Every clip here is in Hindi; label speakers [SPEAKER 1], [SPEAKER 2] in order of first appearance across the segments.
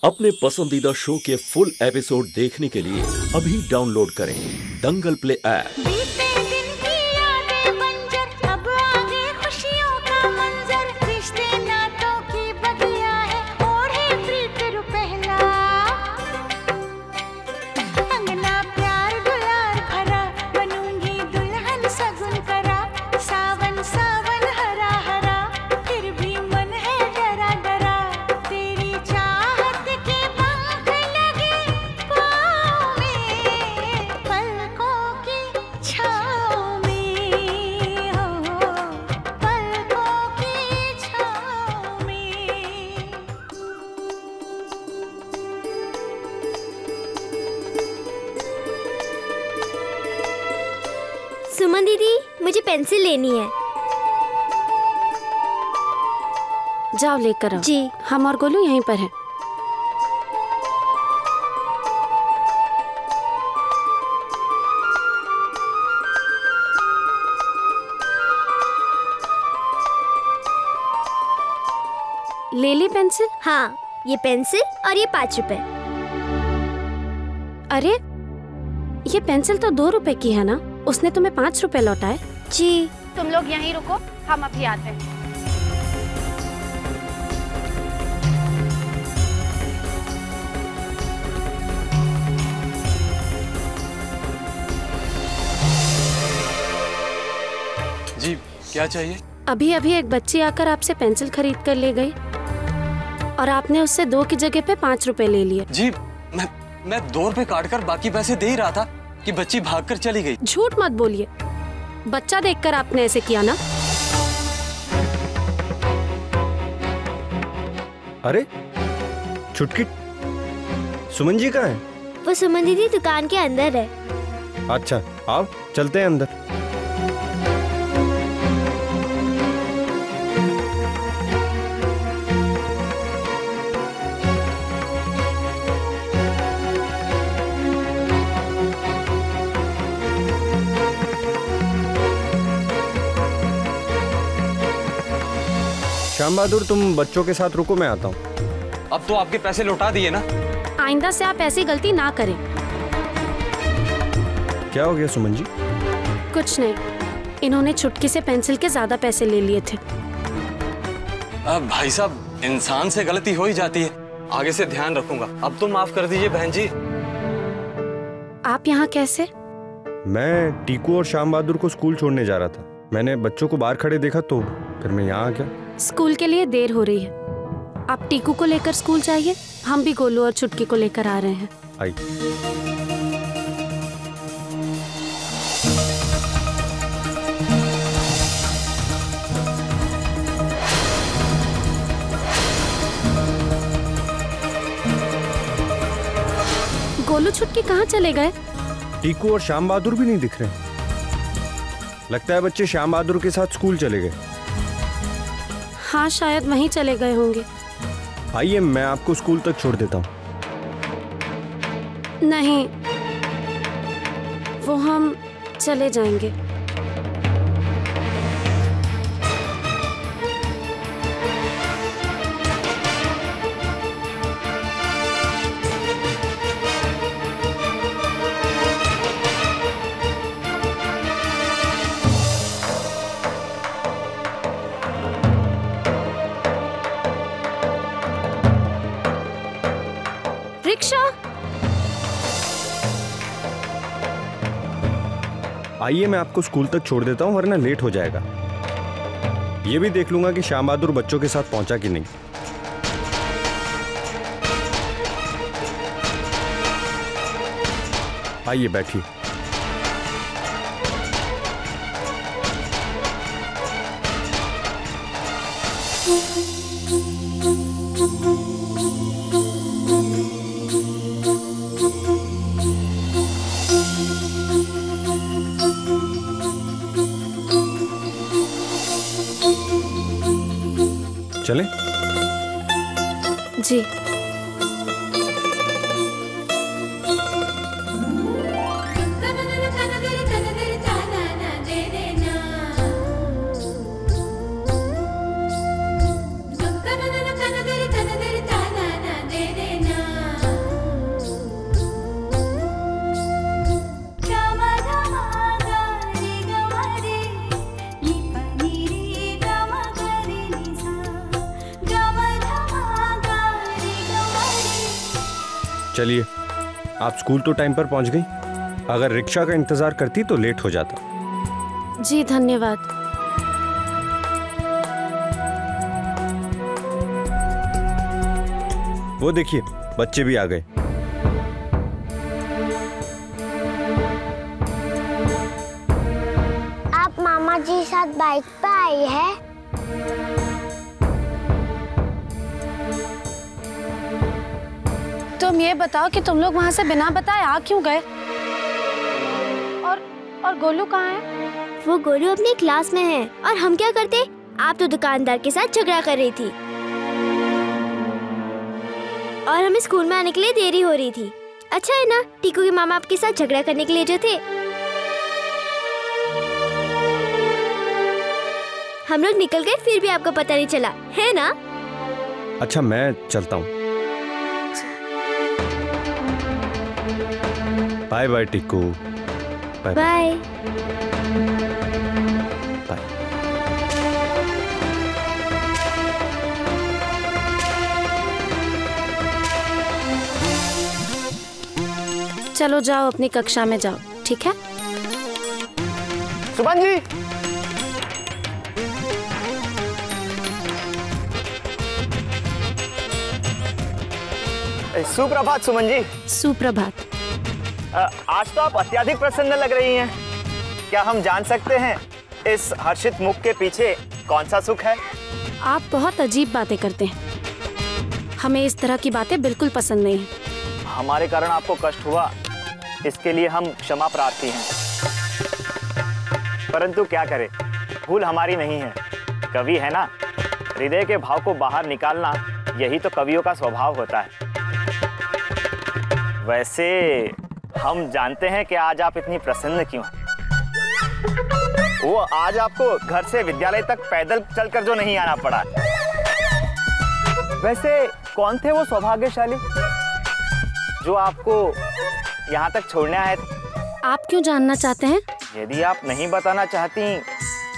[SPEAKER 1] अपने पसंदीदा शो के फुल एपिसोड देखने के लिए अभी डाउनलोड करें दंगल प्ले ऐप।
[SPEAKER 2] सुमन दीदी, मुझे पेंसिल लेनी है।
[SPEAKER 3] जाओ लेकर आओ।
[SPEAKER 2] जी।
[SPEAKER 3] हम और गोलू यहीं पर हैं। ले ली पेंसिल?
[SPEAKER 2] हाँ, ये पेंसिल और ये 5 रुपए।
[SPEAKER 3] अरे ये पेंसिल तो 2 रुपए की है ना? उसने तुम्हें 5 रुपए लौटाए।
[SPEAKER 2] जी।
[SPEAKER 3] तुम लोग यहीं रुको, हम अभी आते हैं।
[SPEAKER 4] जी, क्या चाहिए?
[SPEAKER 3] अभी अभी एक बच्ची आकर आपसे पेंसिल खरीद कर ले गई और आपने उससे 2 की जगह पे 5 रुपए ले लिए।
[SPEAKER 4] जी, मैं 2 रुपए काट कर बाकी पैसे दे ही रहा था कि बच्ची भागकर चली गई।
[SPEAKER 3] झूठ मत बोलिए, बच्चा देखकर आपने ऐसे किया ना?
[SPEAKER 5] अरे छुटकी, सुमन जी कहाँ है?
[SPEAKER 2] वो सुमन दीदी दुकान के अंदर है।
[SPEAKER 5] अच्छा, आओ चलते हैं अंदर। श्याम बहादुर, तुम बच्चों के साथ रुको, मैं आता हूँ।
[SPEAKER 4] अब तो आपके पैसे लौटा दिए ना।
[SPEAKER 3] आइंदा से आप ऐसी गलती ना करें।
[SPEAKER 5] क्या हो गया सुमन जी?
[SPEAKER 3] कुछ नहीं, इन्होंने छुटकी से पेंसिल के ज्यादा पैसे ले लिए थे।
[SPEAKER 4] अब भाई साहब, इंसान से गलती हो ही जाती है, आगे से ध्यान रखूंगा। अब तो माफ कर दीजिए बहन जी।
[SPEAKER 3] आप यहाँ कैसे?
[SPEAKER 5] मैं टीकू और श्याम बहादुर को स्कूल छोड़ने जा रहा था। मैंने बच्चों को बाहर खड़े देखा तो फिर मैं यहाँ आ गया।
[SPEAKER 3] स्कूल के लिए देर हो रही है, आप टीकू को लेकर स्कूल जाइए, हम भी गोलू और छुटकी को लेकर आ रहे हैं।
[SPEAKER 5] आई।
[SPEAKER 3] गोलू छुटकी कहाँ चले गए?
[SPEAKER 5] टीकू और श्याम बहादुर भी नहीं दिख रहे। लगता है बच्चे श्याम बहादुर के साथ स्कूल चले गए।
[SPEAKER 3] हाँ, शायद वहीं चले गए होंगे।
[SPEAKER 5] आइए, मैं आपको स्कूल तक छोड़ देता हूँ।
[SPEAKER 3] नहीं, वो हम चले जाएंगे। रिक्शा।
[SPEAKER 5] आइए, मैं आपको स्कूल तक छोड़ देता हूँ वरना लेट हो जाएगा। ये भी देख लूंगा कि श्याम बहादुर बच्चों के साथ पहुंचा कि नहीं। आइए बैठिए। चले?
[SPEAKER 3] जी।
[SPEAKER 5] चलिए, आप स्कूल तो टाइम पर पहुंच गई। अगर रिक्शा का इंतजार करती तो लेट हो जाता।
[SPEAKER 3] जी धन्यवाद।
[SPEAKER 5] वो देखिए, बच्चे भी आ गए।
[SPEAKER 2] आप मामा जी साथ बाइक पे आई है?
[SPEAKER 3] तुम ये बताओ कि तुम लोग वहाँ से बिना बताए आ क्यों गए? और गोलू कहाँ है?
[SPEAKER 2] वो गोलू अपनी क्लास में है। और हम क्या करते? आप तो दुकानदार के साथ झगड़ा कर रही थी और हमें स्कूल में आने के लिए देरी हो रही थी। अच्छा है ना, टीकू के मामा आपके साथ झगड़ा करने के लिए जो थे। हम लोग निकल गए, फिर भी आपको पता नहीं चला, है ना?
[SPEAKER 5] अच्छा, मैं चलता हूँ। Bye bye Tikku. Bye
[SPEAKER 2] bye.
[SPEAKER 5] Bye.
[SPEAKER 3] चलो जाओ, अपनी कक्षा में जाओ, ठीक है?
[SPEAKER 6] सुमन जी, सुप्रभात। सुमन जी,
[SPEAKER 3] सुप्रभात।
[SPEAKER 6] आज तो आप अत्यधिक प्रसन्न लग रही हैं। क्या हम जान सकते हैं इस हर्षित मुख के पीछे कौन सा सुख है?
[SPEAKER 3] आप बहुत अजीब बातें करते हैं। हमें इस तरह की बातें बिल्कुल पसंद नहीं है।
[SPEAKER 6] हमारे कारण आपको कष्ट हुआ, इसके लिए हम क्षमा प्रार्थी हैं। परंतु क्या करें, भूल हमारी नहीं है। कवि है ना, हृदय के भाव को बाहर निकालना यही तो कवियों का स्वभाव होता है। वैसे हम जानते हैं कि आज आप इतनी प्रसन्न क्यों हैं। वो आज आपको घर से विद्यालय तक पैदल चलकर जो नहीं आना पड़ा। वैसे कौन थे वो सौभाग्यशाली जो आपको यहाँ तक छोड़ने आए थे?
[SPEAKER 3] आप क्यों जानना चाहते हैं?
[SPEAKER 6] यदि आप नहीं बताना चाहती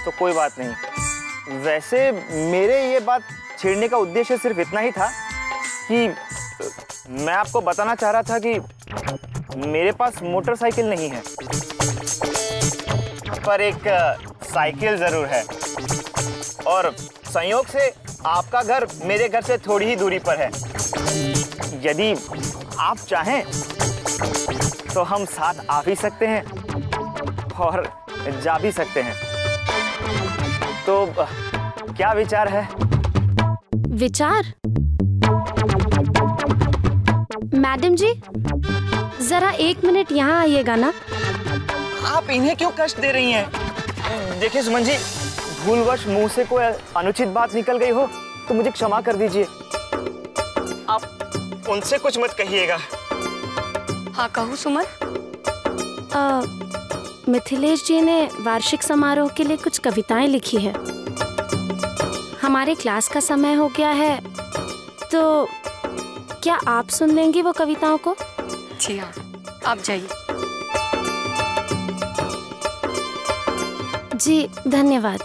[SPEAKER 6] तो कोई बात नहीं। वैसे मेरे ये बात छेड़ने का उद्देश्य सिर्फ इतना ही था कि मैं आपको बताना चाह रहा था कि मेरे पास मोटरसाइकिल नहीं है, पर एक साइकिल जरूर है। और संयोग से आपका घर मेरे घर से थोड़ी ही दूरी पर है। यदि आप चाहें तो हम साथ आ भी सकते हैं और जा भी सकते हैं। तो क्या विचार है?
[SPEAKER 3] विचार? मैडम जी, जरा 1 मिनट यहाँ आइएगा ना।
[SPEAKER 6] आप इन्हें क्यों कष्ट दे रही हैं? देखिए सुमन जी, भूलवश मुंह से कोई अनुचित बात निकल गई हो तो मुझे क्षमा कर दीजिए। आप उनसे कुछ मत कहिएगा।
[SPEAKER 7] हाँ कहूँ सुमन?
[SPEAKER 3] मिथिलेश जी ने वार्षिक समारोह के लिए कुछ कविताएं लिखी है। हमारे क्लास का समय हो गया है, तो क्या आप सुन लेंगी वो कविताओं को?
[SPEAKER 7] जी हाँ, आप जाइए।
[SPEAKER 3] जी धन्यवाद।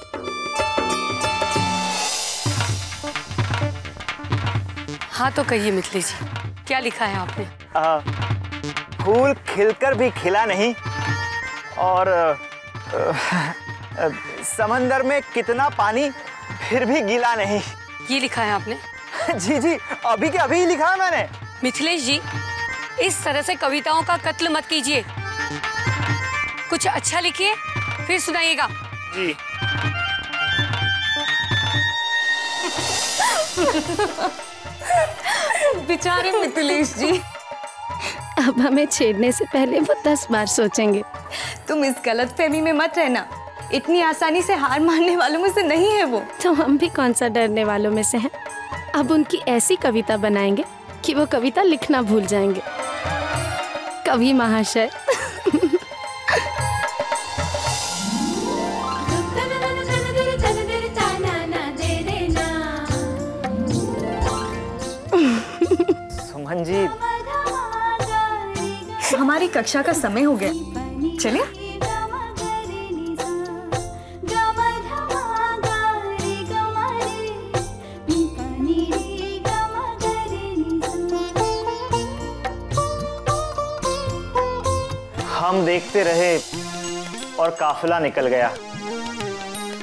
[SPEAKER 7] हाँ तो कहिए मिथिलेश जी, क्या लिखा है आपने?
[SPEAKER 6] फूल खिलकर भी खिला नहीं और समंदर में कितना पानी फिर भी गीला नहीं।
[SPEAKER 7] ये लिखा है आपने?
[SPEAKER 6] जी जी, अभी के अभी लिखा है मैंने।
[SPEAKER 7] मिथिलेश जी, इस तरह से कविताओं का कत्ल मत कीजिए। कुछ अच्छा लिखिए, फिर सुनाइएगा।
[SPEAKER 6] जी।
[SPEAKER 7] बेचारे मिथिलेश जी।
[SPEAKER 3] अब हमें छेड़ने से पहले वो 10 बार सोचेंगे।
[SPEAKER 8] तुम इस गलतफहमी में मत रहना, इतनी आसानी से हार मानने वालों में से नहीं है वो।
[SPEAKER 3] तो हम भी कौन सा डरने वालों में से हैं। अब उनकी ऐसी कविता बनाएंगे कि वो कविता लिखना भूल जाएंगे। कवि महाशय।
[SPEAKER 6] सुमन जी,
[SPEAKER 8] हमारी कक्षा का समय हो गया, चलिए।
[SPEAKER 6] हम देखते रहे और काफिला निकल गया।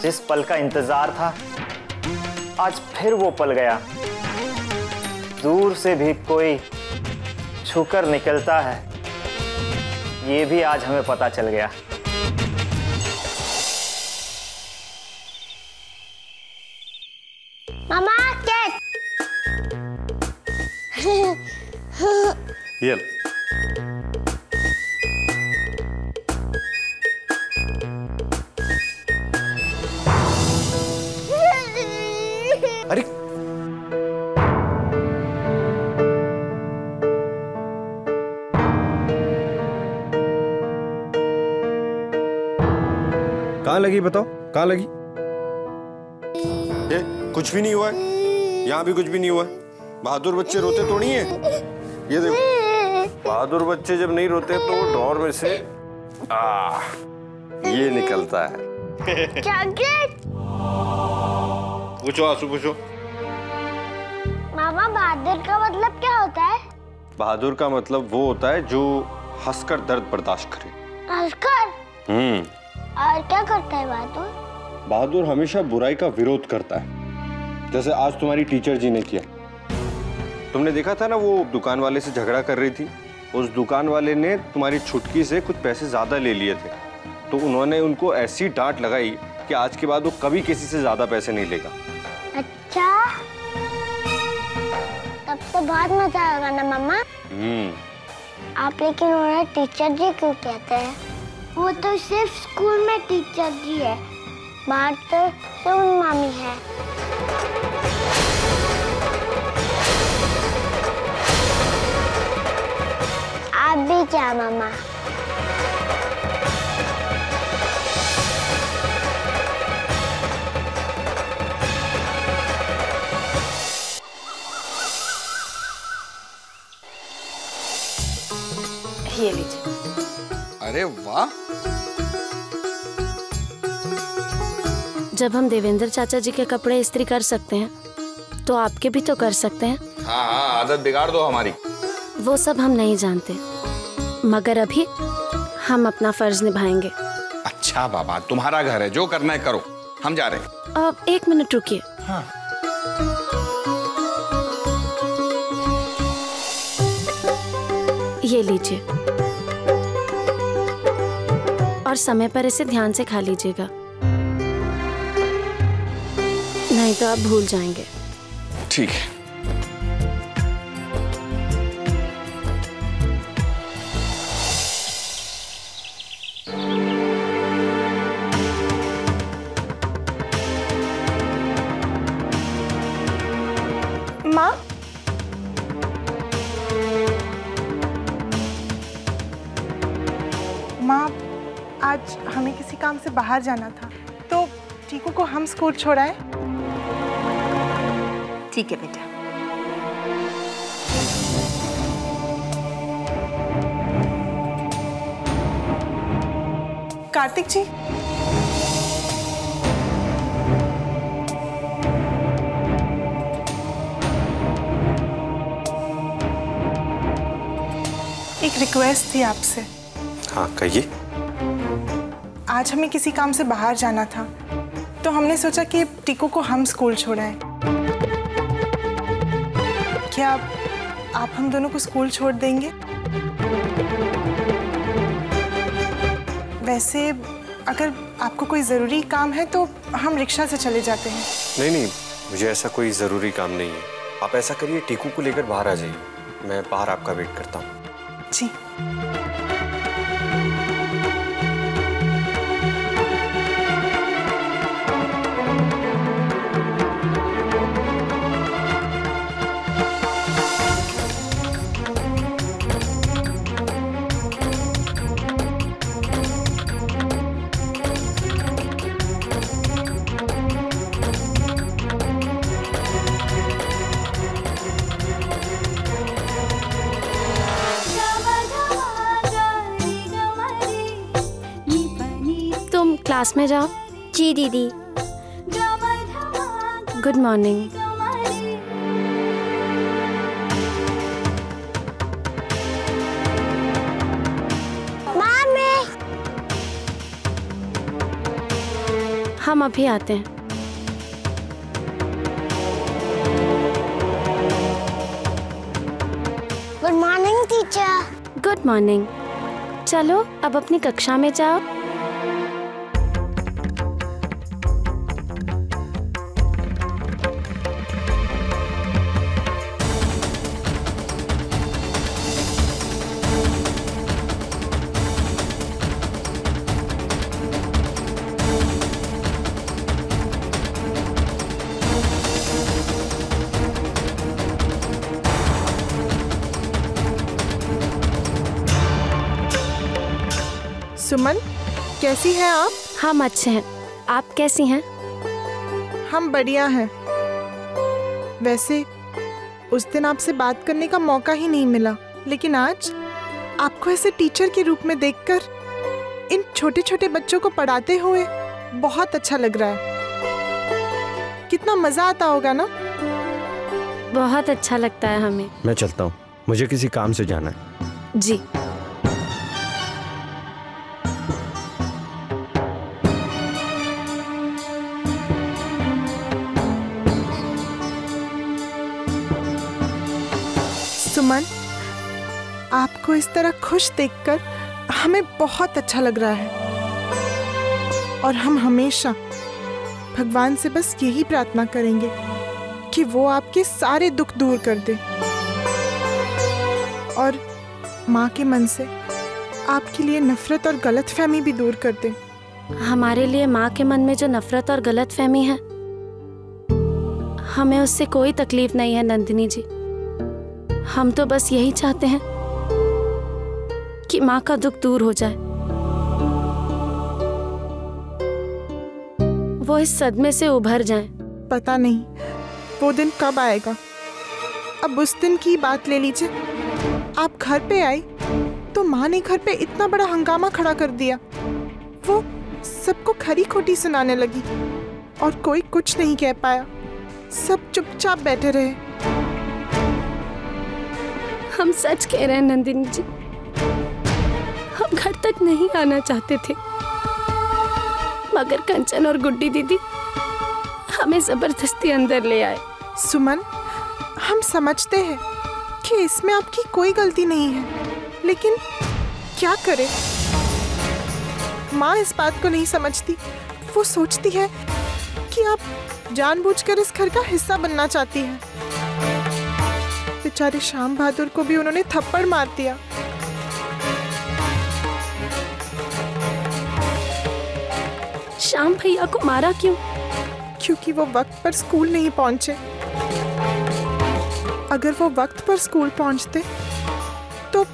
[SPEAKER 6] जिस पल का इंतजार था आज फिर वो पल गया। दूर से भी कोई छूकर निकलता है, ये भी आज हमें पता चल गया।
[SPEAKER 2] मामा कैट।
[SPEAKER 5] ये अरे कहाँ लगी बताओ, कहाँ लगी? ये कुछ भी नहीं हुआ है, यहाँ भी कुछ भी नहीं हुआ है। बहादुर बच्चे रोते तो नहीं है। ये देखो, बहादुर बच्चे जब नहीं रोते तो ड्रॉर में से ये निकलता है।
[SPEAKER 2] चॉकलेट।
[SPEAKER 5] पूछो आंसू, पूछो।
[SPEAKER 2] मामा बहादुर का मतलब क्या होता है?
[SPEAKER 5] बहादुर का मतलब वो होता है जो हंसकर दर्द बर्दाश्त करे।
[SPEAKER 2] हंसकर? और क्या करता है बहादुर?
[SPEAKER 5] बहादुर हमेशा बुराई का विरोध करता है, जैसे आज तुम्हारी टीचर जी ने किया। तुमने देखा था ना, वो दुकान वाले से झगड़ा कर रही थी। उस दुकान वाले ने तुम्हारी छुटकी से कुछ पैसे ज्यादा ले लिए थे, तो उन्होंने उनको ऐसी डांट लगाई कि आज के बाद वो कभी किसी से ज्यादा पैसे नहीं लेगा।
[SPEAKER 2] अच्छा, तब तो बहुत मजा आएगा ना मामा। आप लेकिन उन्हें टीचर जी क्यों कहते हैं? वो तो सिर्फ स्कूल में टीचर जी है, बाहर तो सुन मामी है। आप भी क्या मामा?
[SPEAKER 3] ये लीजिए।
[SPEAKER 9] अरे वाह!
[SPEAKER 3] जब हम देवेंद्र चाचा जी के कपड़े इस्त्री कर सकते हैं, तो आपके भी तो कर सकते हैं।
[SPEAKER 9] हाँ हाँ, आदत बिगाड़ दो हमारी।
[SPEAKER 3] वो सब हम नहीं जानते, मगर अभी हम अपना फर्ज निभाएंगे।
[SPEAKER 9] अच्छा बाबा, तुम्हारा घर है, जो करना है करो, हम जा रहे हैं।
[SPEAKER 3] अब 1 मिनट रुकिए।
[SPEAKER 9] हाँ।
[SPEAKER 3] ये लीजिए, और समय पर इसे ध्यान से खा लीजिएगा, नहीं तो आप भूल जाएंगे।
[SPEAKER 9] ठीक है।
[SPEAKER 8] माँ, माँ, आज हमें किसी काम से बाहर जाना था, तो टीकू को हम स्कूल छोड़ाएं? ठीक है बेटा। कार्तिक जी, एक रिक्वेस्ट थी आपसे।
[SPEAKER 5] हाँ कहिए।
[SPEAKER 8] आज हमें किसी काम से बाहर जाना था, तो हमने सोचा कि टीकू को हम स्कूल छोड़ाएं। क्या आप हम दोनों को स्कूल छोड़ देंगे? वैसे अगर आपको कोई ज़रूरी काम है तो हम रिक्शा से चले जाते हैं।
[SPEAKER 5] नहीं नहीं, मुझे ऐसा कोई ज़रूरी काम नहीं है। आप ऐसा करिए, टीकू को लेकर बाहर आ जाइए, मैं बाहर आपका वेट करता हूँ।
[SPEAKER 8] जी।
[SPEAKER 3] क्लास में जाओ।
[SPEAKER 2] जी दीदी।
[SPEAKER 3] Good morning.
[SPEAKER 2] मामी।
[SPEAKER 3] हम अभी आते हैं।
[SPEAKER 2] Good morning teacher.
[SPEAKER 3] Good morning. चलो अब अपनी कक्षा में जाओ।
[SPEAKER 8] सुमन, कैसी हैं आप?
[SPEAKER 3] हम अच्छे हैं, आप कैसी हैं?
[SPEAKER 8] हम बढ़िया हैं। वैसे उस दिन आपसे बात करने का मौका ही नहीं मिला, लेकिन आज आपको ऐसे टीचर के रूप में देखकर इन छोटे छोटे बच्चों को पढ़ाते हुए बहुत अच्छा लग रहा है। कितना मजा आता होगा ना?
[SPEAKER 3] बहुत अच्छा लगता है हमें।
[SPEAKER 5] मैं चलता हूँ, मुझे किसी काम से जाना है।
[SPEAKER 3] जी।
[SPEAKER 8] सुमन, आपको इस तरह खुश देखकर हमें बहुत अच्छा लग रहा है और हम हमेशा भगवान से बस यही प्रार्थना करेंगे कि वो आपके सारे दुख दूर कर दे और माँ के मन से आपके लिए नफरत और गलतफहमी भी दूर कर दे।
[SPEAKER 3] हमारे लिए माँ के मन में जो नफरत और गलतफहमी है, हमें उससे कोई तकलीफ नहीं है नंदिनी जी। हम तो बस यही चाहते हैं कि माँ का दुख दूर हो जाए, वो इस सदमे से उभर जाएं।
[SPEAKER 8] पता नहीं वो दिन कब आएगा। अब उस दिन की बात ले लीजिए। आप घर पे आई तो माँ ने घर पे इतना बड़ा हंगामा खड़ा कर दिया। वो सबको खरी खोटी सुनाने लगी और कोई कुछ नहीं कह पाया। सब चुपचाप बैठे रहे।
[SPEAKER 3] हम सच कह रहे हैं नंदिनी जी, हम घर तक नहीं आना चाहते थे, मगर कंचन और गुड्डी दीदी हमें जबरदस्ती अंदर ले आए।
[SPEAKER 8] सुमन, हम समझते हैं कि इसमें आपकी कोई गलती नहीं है, लेकिन क्या करें? माँ इस बात को नहीं समझती। वो सोचती है कि आप जानबूझकर इस घर का हिस्सा बनना चाहती हैं। बेचारे श्याम बहादुर को भी उन्होंने थप्पड़ मार दिया।
[SPEAKER 3] श्याम भैया को मारा क्यों?
[SPEAKER 8] क्योंकि वो वक्त पर स्कूल नहीं पहुंचे। अगर वो वक्त पर स्कूल पहुंचते तो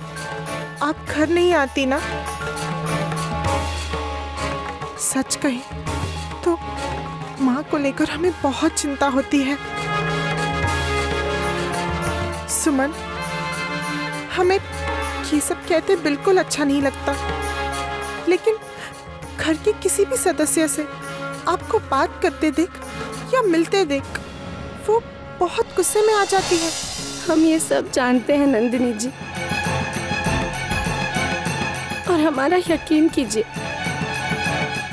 [SPEAKER 8] आप घर नहीं आती ना। सच कहें तो माँ को लेकर हमें बहुत चिंता होती है। सुमन, हमें ये सब कहते बिल्कुल अच्छा नहीं लगता, लेकिन घर के किसी भी सदस्य से आपको बात करते देख या मिलते देख वो बहुत गुस्से में आ जाती है।
[SPEAKER 3] हम ये सब जानते हैं नंदिनी जी, और हमारा यकीन कीजिए,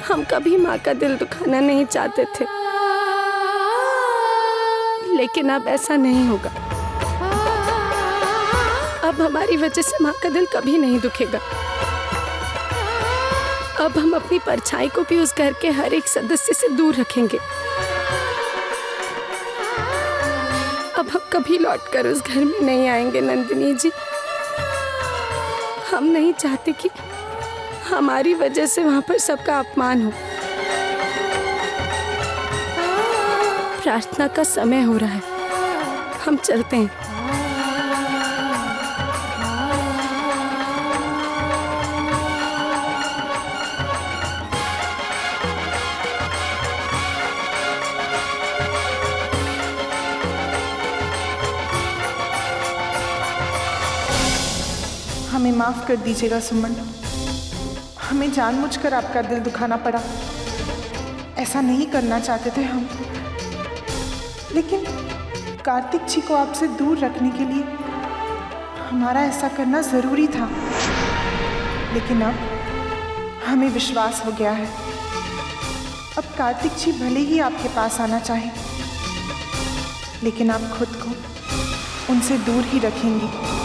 [SPEAKER 3] हम कभी माँ का दिल दुखाना नहीं चाहते थे, लेकिन अब ऐसा नहीं होगा। अब हमारी वजह से माँ का दिल कभी नहीं दुखेगा। अब हम अपनी परछाई को भी उस घर के हर एक सदस्य से दूर रखेंगे। अब हम कभी लौटकर उस घर में नहीं आएंगे नंदिनी जी। हम नहीं चाहते कि हमारी वजह से वहां पर सबका अपमान हो। प्रार्थना का समय हो रहा है, हम चलते हैं।
[SPEAKER 8] हमें माफ कर दीजिएगा सुमन, हमें जानबूझकर आपका दिल दुखाना पड़ा। ऐसा नहीं करना चाहते थे हम, लेकिन कार्तिक जी को आपसे दूर रखने के लिए हमारा ऐसा करना जरूरी था। लेकिन अब हमें विश्वास हो गया है अब कार्तिक जी भले ही आपके पास आना चाहें, लेकिन आप खुद को उनसे दूर ही रखेंगी।